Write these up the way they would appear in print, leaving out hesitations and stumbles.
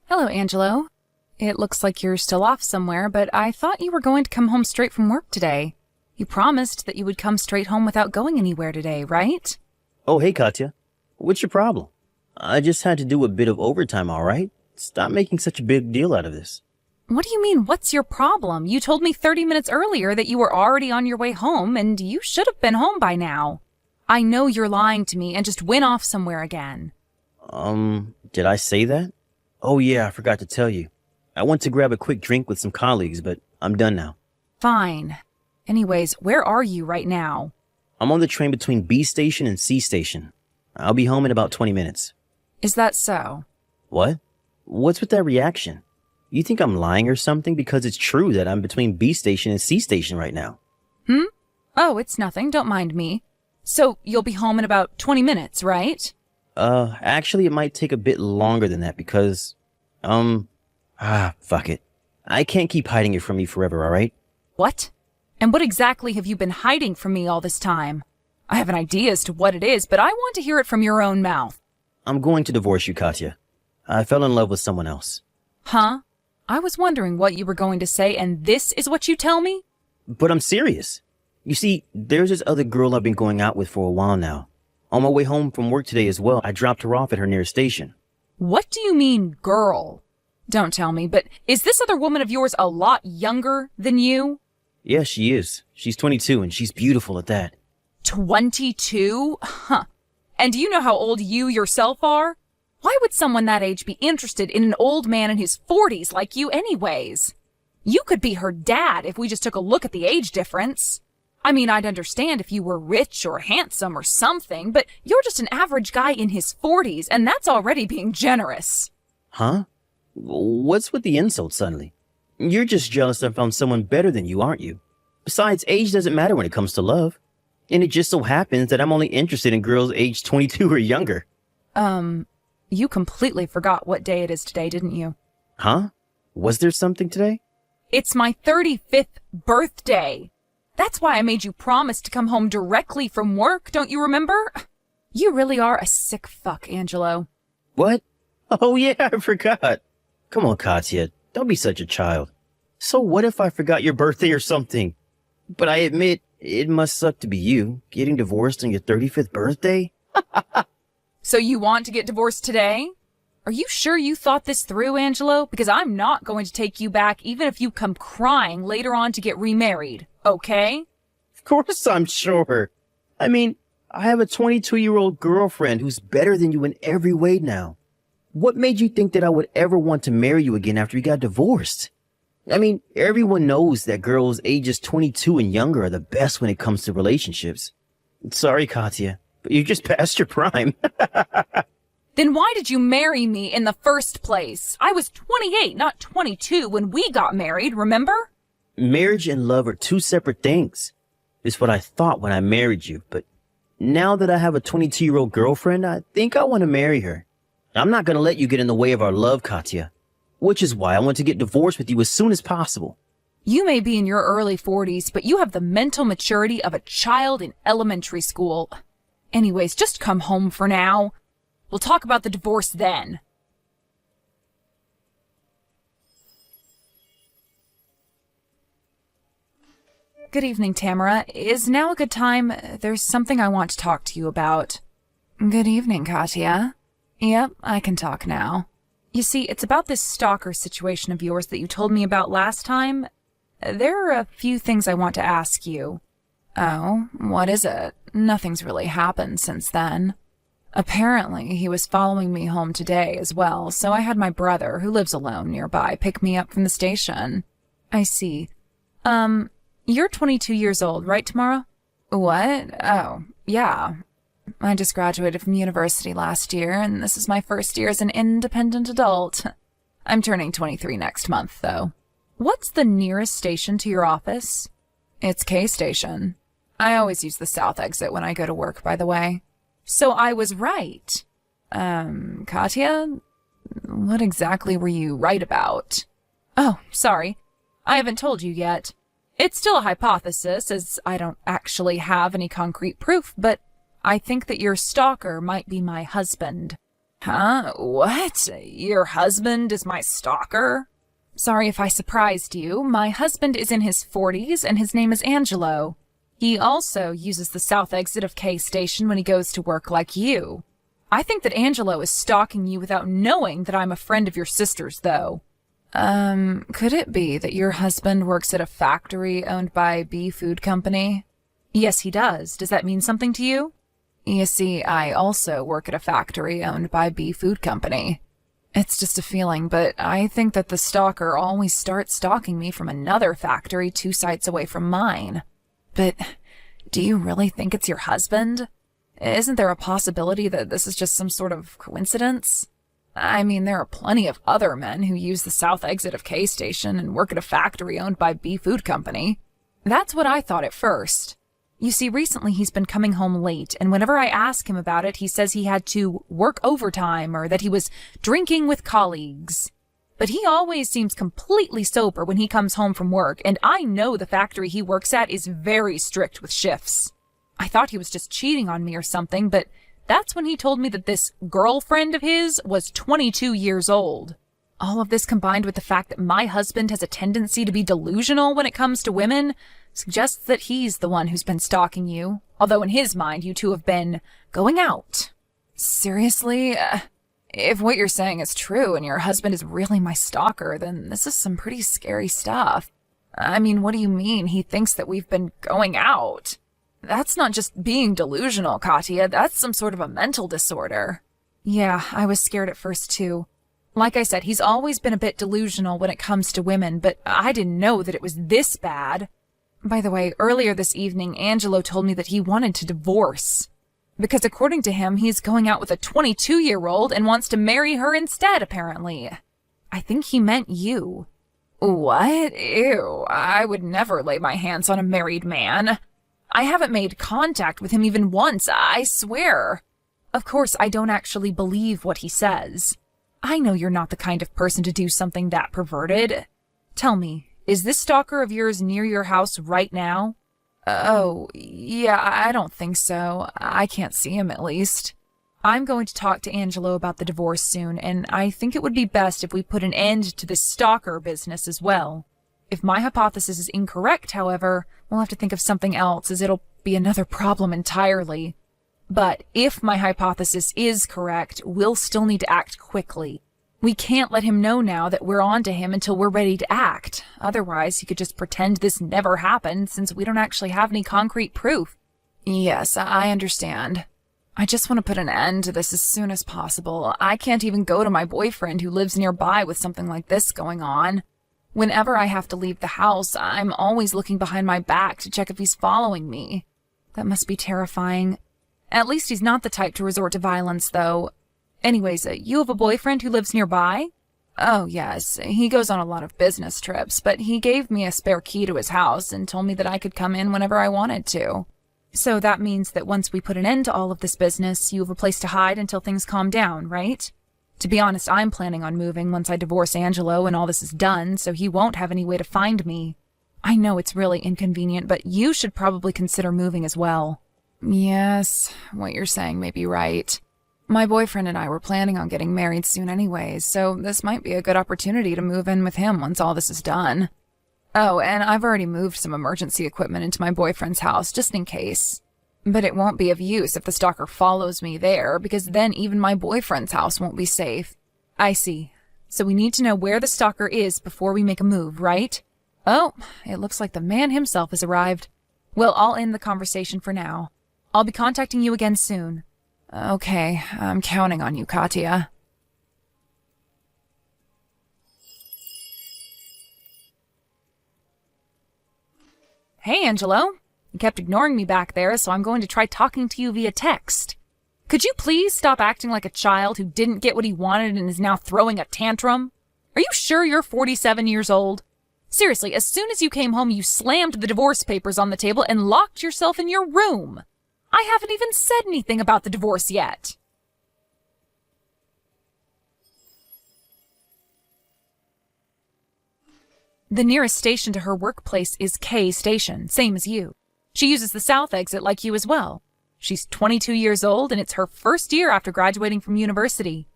Hello, Angelo. It looks like you're still off somewhere, but I thought you were going to come home straight from work today. You promised that you would come straight home without going anywhere today, right? Oh, hey, Katya. What's your problem? I just had to do a bit of overtime, all right? Stop making such a big deal out of this. What do you mean, what's your problem? You told me 30 minutes earlier that you were already on your way home, and you should have been home by now. I know you're lying to me and just went off somewhere again. Did I say that? Oh, yeah, I forgot to tell you. I went to grab a quick drink with some colleagues, but I'm done now. Fine. Anyways, where are you right now? I'm on the train between B station and C station. I'll be home in about 20 minutes. Is that so? What? What's with that reaction? You think I'm lying or something? Because it's true that I'm between B station and C station right now. Oh, it's nothing. Don't mind me. So, you'll be home in about 20 minutes, right? Actually, it might take a bit longer than that because, fuck it. I can't keep hiding it from you forever, all right? What? And what exactly have you been hiding from me all this time? I have an idea as to what it is, but I want to hear it from your own mouth. I'm going to divorce you, Katya. I fell in love with someone else. Huh? I was wondering what you were going to say, and this is what you tell me? But I'm serious. You see, there's this other girl I've been going out with for a while now. On my way home from work today as well, I dropped her off at her nearest station. What do you mean, girl? Don't tell me, but is this other woman of yours a lot younger than you? Yeah, she is. She's 22 and she's beautiful at that. 22? Huh. And do you know how old you yourself are? Why would someone that age be interested in an old man in his 40s like you anyways? You could be her dad if we just took a look at the age difference. I mean, I'd understand if you were rich or handsome or something, but you're just an average guy in his 40s, and that's already being generous. Huh? What's with the insult suddenly? You're just jealous I found someone better than you, aren't you? Besides, age doesn't matter when it comes to love. And it just so happens that I'm only interested in girls aged 22 or younger. You completely forgot what day it is today, didn't you? Huh? Was there something today? It's my 35th birthday. That's why I made you promise to come home directly from work, don't you remember? You really are a sick fuck, Angelo. What? Oh yeah, I forgot. Come on, Katya. Don't be such a child. So what if I forgot your birthday or something? But I admit, it must suck to be you, getting divorced on your 35th birthday? So you want to get divorced today? Are you sure you thought this through, Angelo? Because I'm not going to take you back even if you come crying later on to get remarried, okay? Of course I'm sure. I mean, I have a 22-year-old girlfriend who's better than you in every way now. What made you think that I would ever want to marry you again after you got divorced? I mean, everyone knows that girls ages 22 and younger are the best when it comes to relationships. Sorry, Katya, but you just passed your prime. Then why did you marry me in the first place? I was 28, not 22 when we got married, remember? Marriage and love are two separate things. It's what I thought when I married you, but now that I have a 22-year-old girlfriend, I think I want to marry her. I'm not going to let you get in the way of our love, Katya, which is why I want to get divorced with you as soon as possible. You may be in your early 40s, but you have the mental maturity of a child in elementary school. Anyways, just come home for now. We'll talk about the divorce then. Good evening, Tamara. Is now a good time? There's something I want to talk to you about. Good evening, Katya. Yep, I can talk now. You see, it's about this stalker situation of yours that you told me about last time. There are a few things I want to ask you. Oh, what is it? Nothing's really happened since then. Apparently, he was following me home today as well, so I had my brother, who lives alone nearby, pick me up from the station. I see. You're 22 years old, right, Tamara? What? Oh, yeah. I just graduated from university last year, and this is my first year as an independent adult. I'm turning 23 next month, though. What's the nearest station to your office? It's K Station. I always use the south exit when I go to work, by the way. So I was right. Katya? What exactly were you right about? Oh, sorry. I haven't told you yet. It's still a hypothesis, as I don't actually have any concrete proof, but I think that your stalker might be my husband. Huh? What? Your husband is my stalker? Sorry if I surprised you. My husband is in his 40s and his name is Angelo. He also uses the south exit of K Station when he goes to work like you. I think that Angelo is stalking you without knowing that I'm a friend of your sister's, though. Could it be that your husband works at a factory owned by B Food Company? Yes, he does. Does that mean something to you? You see, I also work at a factory owned by B Food Company. It's just a feeling, but I think that the stalker always starts stalking me from another factory 2 sites away from mine. But do you really think it's your husband? Isn't there a possibility that this is just some sort of coincidence? I mean, there are plenty of other men who use the south exit of K Station and work at a factory owned by B Food Company. That's what I thought at first. You see, recently he's been coming home late, and whenever I ask him about it, he says he had to work overtime or that he was drinking with colleagues. But he always seems completely sober when he comes home from work, and I know the factory he works at is very strict with shifts. I thought he was just cheating on me or something, but that's when he told me that this girlfriend of his was 22 years old. All of this combined with the fact that my husband has a tendency to be delusional when it comes to women suggests that he's the one who's been stalking you, although in his mind you two have been going out. Seriously? If what you're saying is true and your husband is really my stalker, then this is some pretty scary stuff. I mean, what do you mean he thinks that we've been going out? That's not just being delusional, Katya. That's some sort of a mental disorder. Yeah, I was scared at first too. Like I said, he's always been a bit delusional when it comes to women, but I didn't know that it was this bad. By the way, earlier this evening, Angelo told me that he wanted to divorce. Because according to him, he's going out with a 22-year-old and wants to marry her instead, apparently. I think he meant you. What? Ew, I would never lay my hands on a married man. I haven't made contact with him even once, I swear. Of course, I don't actually believe what he says. I know you're not the kind of person to do something that perverted. Tell me, is this stalker of yours near your house right now? Oh, yeah, I don't think so. I can't see him, at least. I'm going to talk to Angelo about the divorce soon, and I think it would be best if we put an end to this stalker business as well. If my hypothesis is incorrect, however, we'll have to think of something else, as it'll be another problem entirely. But if my hypothesis is correct, we'll still need to act quickly. We can't let him know now that we're on to him until we're ready to act. Otherwise, he could just pretend this never happened, since we don't actually have any concrete proof. Yes, I understand. I just want to put an end to this as soon as possible. I can't even go to my boyfriend who lives nearby with something like this going on. Whenever I have to leave the house, I'm always looking behind my back to check if he's following me. That must be terrifying. At least he's not the type to resort to violence, though. Anyways, you have a boyfriend who lives nearby? Oh, yes. He goes on a lot of business trips, but he gave me a spare key to his house and told me that I could come in whenever I wanted to. So that means that once we put an end to all of this business, you have a place to hide until things calm down, right? To be honest, I'm planning on moving once I divorce Angelo and all this is done, so he won't have any way to find me. I know it's really inconvenient, but you should probably consider moving as well. Yes, what you're saying may be right. My boyfriend and I were planning on getting married soon anyways, so this might be a good opportunity to move in with him once all this is done. Oh, and I've already moved some emergency equipment into my boyfriend's house, just in case. But it won't be of use if the stalker follows me there, because then even my boyfriend's house won't be safe. I see. So we need to know where the stalker is before we make a move, right? Oh, it looks like the man himself has arrived. Well, I'll end the conversation for now. I'll be contacting you again soon. Okay, I'm counting on you, Katya. Hey, Angelo. You kept ignoring me back there, so I'm going to try talking to you via text. Could you please stop acting like a child who didn't get what he wanted and is now throwing a tantrum? Are you sure you're 47 years old? Seriously, as soon as you came home, you slammed the divorce papers on the table and locked yourself in your room. I haven't even said anything about the divorce yet. The nearest station to her workplace is K Station, same as you. She uses the south exit like you as well. She's 22 years old and it's her first year after graduating from university.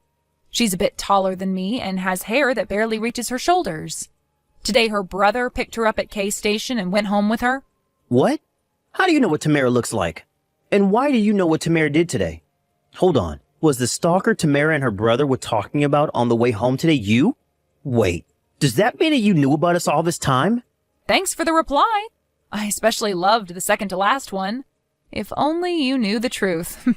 She's a bit taller than me and has hair that barely reaches her shoulders. Today her brother picked her up at K-Station and went home with her. What? How do you know what Tamara looks like? And why do you know what Tamara did today? Hold on. Was the stalker Tamara and her brother were talking about on the way home today you? Wait, does that mean that you knew about us all this time? Thanks for the reply. I especially loved the second to last one. If only you knew the truth.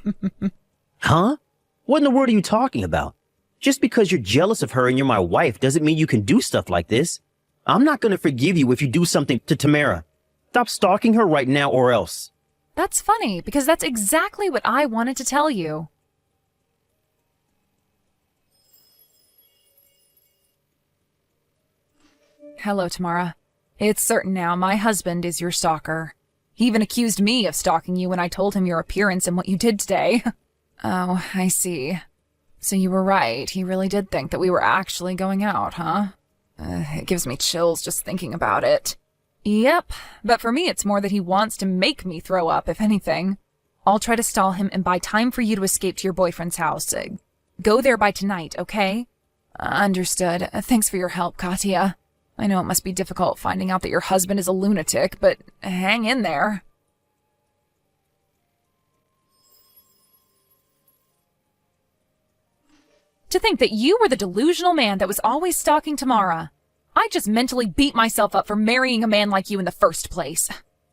Huh? What in the world are you talking about? Just because you're jealous of her and you're my wife doesn't mean you can do stuff like this. I'm not going to forgive you if you do something to Tamara. Stop stalking her right now or else. That's funny, because that's exactly what I wanted to tell you. Hello, Tamara. It's certain now my husband is your stalker. He even accused me of stalking you when I told him your appearance and what you did today. Oh, I see. So you were right. He really did think that we were actually going out, huh? It gives me chills just thinking about it. Yep, but for me it's more that he wants to make me throw up, if anything. I'll try to stall him and buy time for you to escape to your boyfriend's house. Go there by tonight, okay? Understood. Thanks for your help, Katya. I know it must be difficult finding out that your husband is a lunatic, but hang in there. To think that you were the delusional man that was always stalking Tamara. I just mentally beat myself up for marrying a man like you in the first place.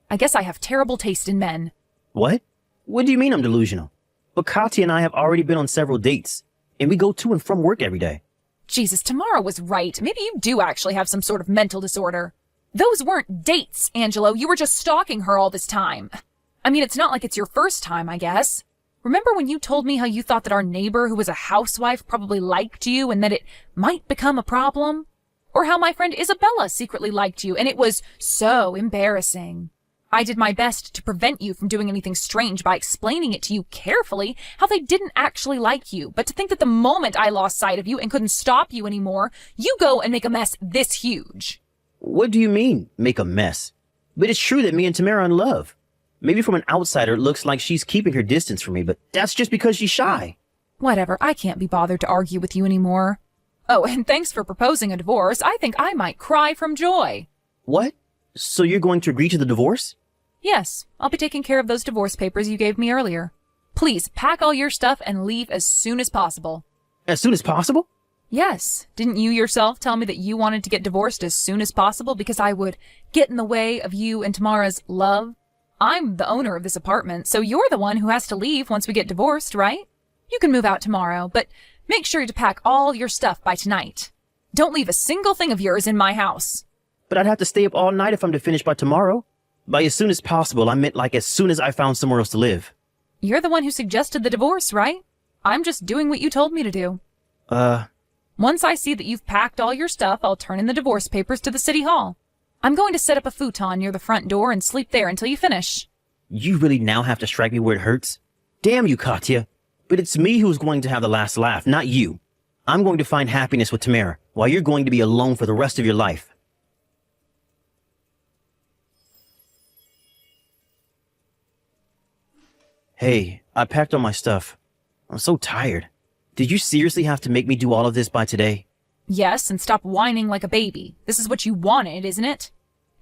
I guess I have terrible taste in men. What? What do you mean I'm delusional? But Katya and I have already been on several dates, and we go to and from work every day. Jesus, Tamara was right. Maybe you do actually have some sort of mental disorder. Those weren't dates, Angelo. You were just stalking her all this time. I mean, it's not like it's your first time, I guess. Remember when you told me how you thought that our neighbor who was a housewife probably liked you and that it might become a problem? Or how my friend Isabella secretly liked you and it was so embarrassing. I did my best to prevent you from doing anything strange by explaining it to you carefully how they didn't actually like you, but to think that the moment I lost sight of you and couldn't stop you anymore, you go and make a mess this huge. What do you mean, make a mess? But it's true that me and Tamara are in love. Maybe from an outsider it looks like she's keeping her distance from me, but that's just because she's shy. Whatever, I can't be bothered to argue with you anymore. Oh, and thanks for proposing a divorce. I think I might cry from joy. What? So you're going to agree to the divorce? Yes, I'll be taking care of those divorce papers you gave me earlier. Please pack all your stuff and leave as soon as possible. As soon as possible? Yes. Didn't you yourself tell me that you wanted to get divorced as soon as possible because I would get in the way of you and Tamara's love? I'm the owner of this apartment, so you're the one who has to leave once we get divorced, right? You can move out tomorrow, but make sure to pack all your stuff by tonight. Don't leave a single thing of yours in my house. But I'd have to stay up all night if I'm to finish by tomorrow. By as soon as possible, I meant like as soon as I found somewhere else to live. You're the one who suggested the divorce, right? I'm just doing what you told me to do. Once I see that you've packed all your stuff, I'll turn in the divorce papers to the city hall. I'm going to set up a futon near the front door and sleep there until you finish. You really now have to strike me where it hurts? Damn you, Katya. But it's me who's going to have the last laugh, not you. I'm going to find happiness with Tamara, while you're going to be alone for the rest of your life. Hey, I packed all my stuff. I'm so tired. Did you seriously have to make me do all of this by today? Yes, and stop whining like a baby. This is what you wanted, isn't it?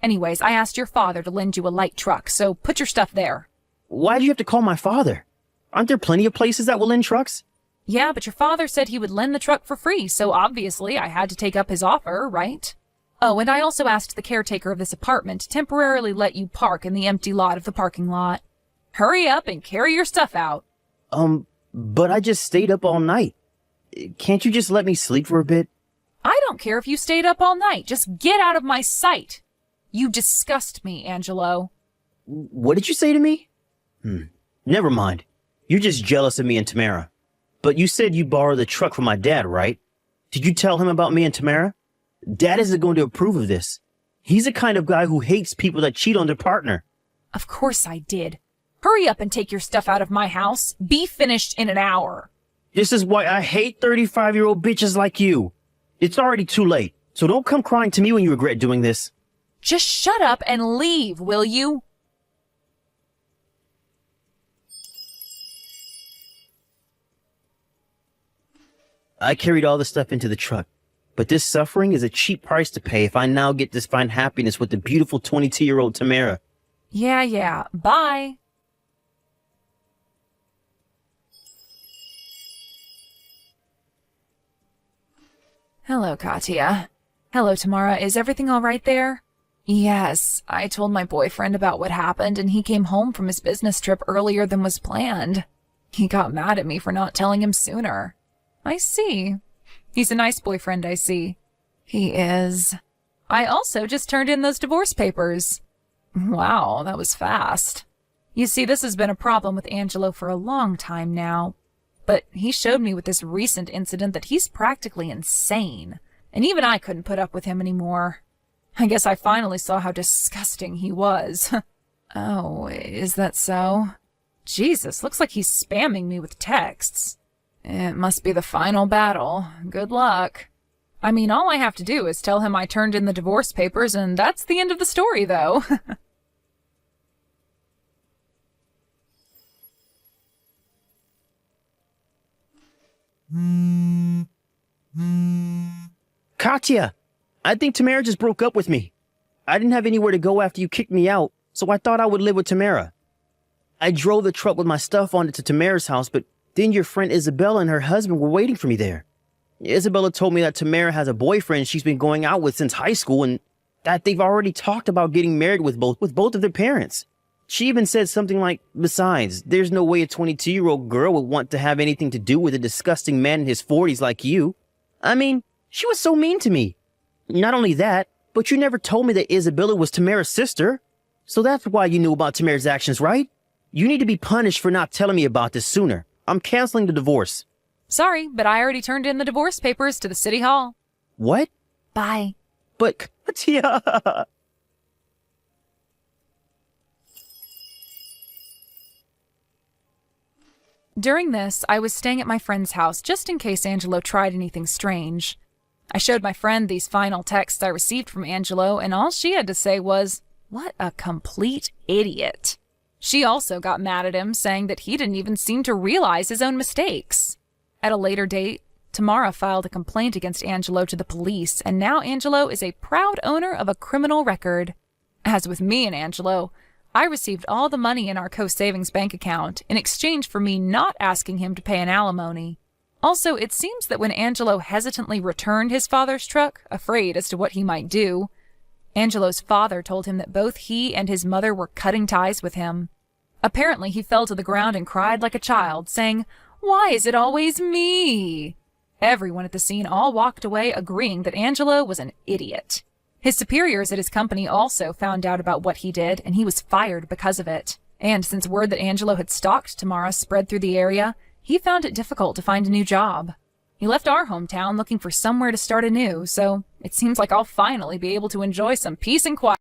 Anyways, I asked your father to lend you a light truck, so put your stuff there. Why do you have to call my father? Aren't there plenty of places that will lend trucks? Yeah, but your father said he would lend the truck for free, so obviously I had to take up his offer, right? Oh, and I also asked the caretaker of this apartment to temporarily let you park in the empty lot of the parking lot. Hurry up and carry your stuff out. But I just stayed up all night. Can't you just let me sleep for a bit? I don't care if you stayed up all night. Just get out of my sight. You disgust me, Angelo. What did you say to me? Never mind. You're just jealous of me and Tamara. But you said you borrowed the truck from my dad, right? Did you tell him about me and Tamara? Dad isn't going to approve of this. He's the kind of guy who hates people that cheat on their partner. Of course I did. Hurry up and take your stuff out of my house. Be finished in an hour. This is why I hate 35-year-old bitches like you. It's already too late, so don't come crying to me when you regret doing this. Just shut up and leave, will you? I carried all the stuff into the truck. But this suffering is a cheap price to pay if I now get to find happiness with the beautiful 22-year-old Tamara. Yeah. Bye. Hello, Katya. Hello, Tamara. Is everything all right there? Yes, I told my boyfriend about what happened, and he came home from his business trip earlier than was planned. He got mad at me for not telling him sooner. I see. He's a nice boyfriend, I see. He is. I also just turned in those divorce papers. Wow, that was fast. You see, this has been a problem with Angelo for a long time now. But he showed me with this recent incident that he's practically insane. And even I couldn't put up with him anymore. I guess I finally saw how disgusting he was. Oh, is that so? Jesus, looks like he's spamming me with texts. It must be the final battle. Good luck. I mean, all I have to do is tell him I turned in the divorce papers, and that's the end of the story, though. Katya, I think Tamara just broke up with me. I didn't have anywhere to go after you kicked me out, so I thought I would live with Tamara. I drove the truck with my stuff on it to Tamara's house, but then your friend Isabella and her husband were waiting for me there. Isabella told me that Tamara has a boyfriend she's been going out with since high school and that they've already talked about getting married with both of their parents. She even said something like, besides, there's no way a 22-year-old girl would want to have anything to do with a disgusting man in his 40s like you. I mean, she was so mean to me. Not only that, but you never told me that Isabella was Tamara's sister. So that's why you knew about Tamara's actions, right? You need to be punished for not telling me about this sooner. I'm canceling the divorce. Sorry, but I already turned in the divorce papers to the city hall. What? Bye. But, Katya... During this, I was staying at my friend's house just in case Angelo tried anything strange. I showed my friend these final texts I received from Angelo, and all she had to say was, "What a complete idiot." She also got mad at him, saying that he didn't even seem to realize his own mistakes. At a later date, Tamara filed a complaint against Angelo to the police, and now Angelo is a proud owner of a criminal record. As with me and Angelo, I received all the money in our co-savings bank account in exchange for me not asking him to pay an alimony. Also, it seems that when Angelo hesitantly returned his father's truck, afraid as to what he might do, Angelo's father told him that both he and his mother were cutting ties with him. Apparently, he fell to the ground and cried like a child, saying, "Why is it always me?" Everyone at the scene all walked away agreeing that Angelo was an idiot. His superiors at his company also found out about what he did, and he was fired because of it. And since word that Angelo had stalked Tamara spread through the area, he found it difficult to find a new job. He left our hometown looking for somewhere to start anew, so it seems like I'll finally be able to enjoy some peace and quiet.